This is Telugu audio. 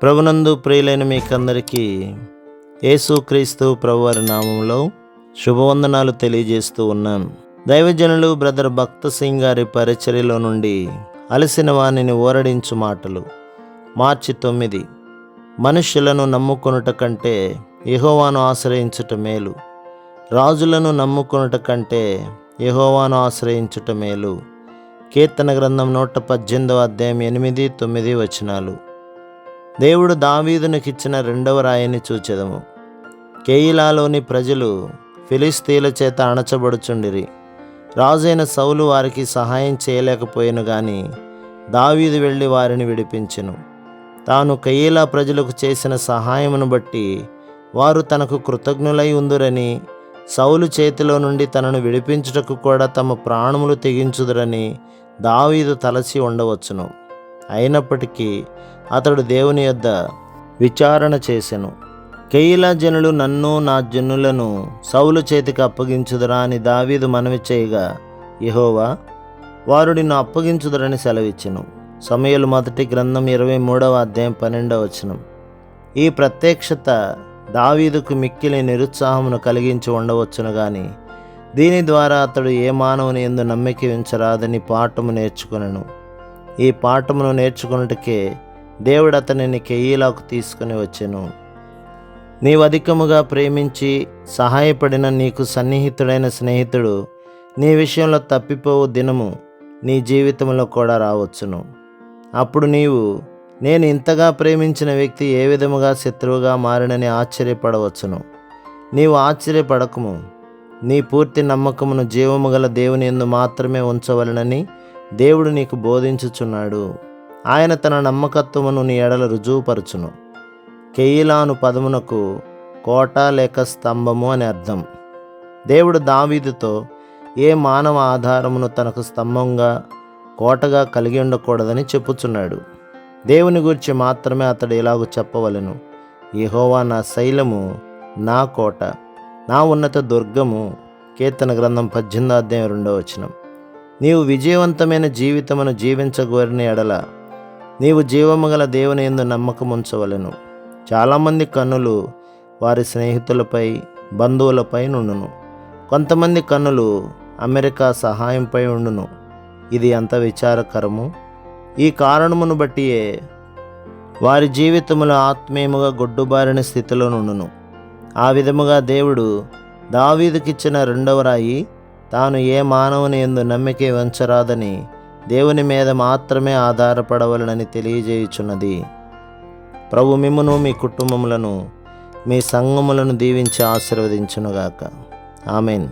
ప్రభునందు ప్రియులైన మీకందరికీ యేసుక్రీస్తు ప్రభువారి నామంలో శుభవందనాలు తెలియజేస్తూ ఉన్నాను. దైవజనులు బ్రదర్ భక్త సింగ్ గారి పరిచర్యలో నుండి అలసిన వానిని ఊరడించు మాటలు. మార్చి 9. మనుష్యులను నమ్ముకొనుట కంటే యెహోవాను ఆశ్రయించుట మేలు. రాజులను నమ్ముకొనుట కంటే యెహోవాను ఆశ్రయించుట మేలు. కీర్తన గ్రంథం 118 అధ్యాయం 8-9 వచనాలు. దేవుడు దావీదునికిచ్చిన రెండవ రాయిని చూచెదము. కెయీలాలోని ప్రజలు ఫిలిస్తీన్ల చేత అణచబడుచుండిరి. రాజైన సౌలు వారికి సహాయం చేయలేకపోయాను గాని దావీదు వెళ్ళి వారిని విడిపించెను. తాను కెయీలా ప్రజలకు చేసిన సహాయమును బట్టి వారు తనకు కృతజ్ఞులై ఉందురని, సౌలు చేతిలో నుండి తనను విడిపించుటకు కూడా తమ ప్రాణములు తెగించుదురని దావీదు తలచి ఉండవచ్చును. అయినప్పటికీ అతడు దేవుని యొద్ద విచారణ చేసెను. కెయీలా జనులు నన్ను నా జనులను సౌలు చేతికి అప్పగించుదురా అని దావీదు మనవి చేయగా, యెహోవా వారు నిన్ను అప్పగించుదురని సెలవిచ్చెను. సమూయేలు మొదటి గ్రంథం 23వ అధ్యాయం 12వ వచనం. ఈ ప్రత్యక్షత దావీదుకు మిక్కిలి నిరుత్సాహమును కలిగించి ఉండవచ్చును గాని దీని ద్వారా అతడు ఏ మానవుని యందు నమ్మిక ఉంచరాదని పాఠము నేర్చుకొనెను. ఈ పాఠమును నేర్చుకొనుటకే దేవుడు అతనిని కెయీలాకు తీసుకుని వచ్చెను. నీవు అధికముగా ప్రేమించి సహాయపడిన నీకు సన్నిహితుడైన స్నేహితుడు నీ విషయంలో తప్పిపోవు దినము నీ జీవితంలో కూడా రావచ్చును. అప్పుడు నీవు నేను ఇంతగా ప్రేమించిన వ్యక్తి ఏ విధముగా శత్రువుగా మారినని ఆశ్చర్యపడవచ్చును. నీవు ఆశ్చర్యపడకము. నీ పూర్తి నమ్మకమును జీవము గల దేవుని యందు మాత్రమే ఉంచవలనని దేవుడు నీకు బోధించుచున్నాడు. ఆయన తన నమ్మకత్వమును నీ ఎడల రుజువుపరచును. కెయీలాను పదమునకు కోట లేక స్తంభము అని అర్థం. దేవుడు దావీదుతో ఏ మానవ ఆధారమును తనకు స్తంభంగా కోటగా కలిగి ఉండకూడదని చెప్పుచున్నాడు. దేవుని గురించి మాత్రమే అతడు ఇలాగూ చెప్పవలెను. యెహోవా నా శైలము, నా కోట, నా ఉన్నత దుర్గము. కీర్తన గ్రంథం 18 అధ్యాయం 2వ వచనం. నీవు విజయవంతమైన జీవితమును జీవించగోరిన ఎడల నీవు జీవము గల దేవుని యందు నమ్మకం ఉంచవలెను. చాలామంది కన్నులు వారి స్నేహితులపై, బంధువులపై నుండును. కొంతమంది కన్నులు అమెరికా సహాయంపై ఉండును. ఇది ఎంత విచారకరము! ఈ కారణమును బట్టియే వారి జీవితములు ఆత్మీయముగా గొడ్డుబారిన స్థితిలో నుండును. ఆ విధముగా దేవుడు దావీదుకిచ్చిన రెండవ రాయి తాను ఏ మానవుని యందు నమ్మిక ఉంచరాదని దేవుని మీద మాత్రమే ఆధారపడవలనని తెలియజేయుచున్నది. ప్రభు మిమ్మును, మీ కుటుంబములను, మీ సంఘములను దీవించి ఆశీర్వదించునుగాక. ఆమెన్.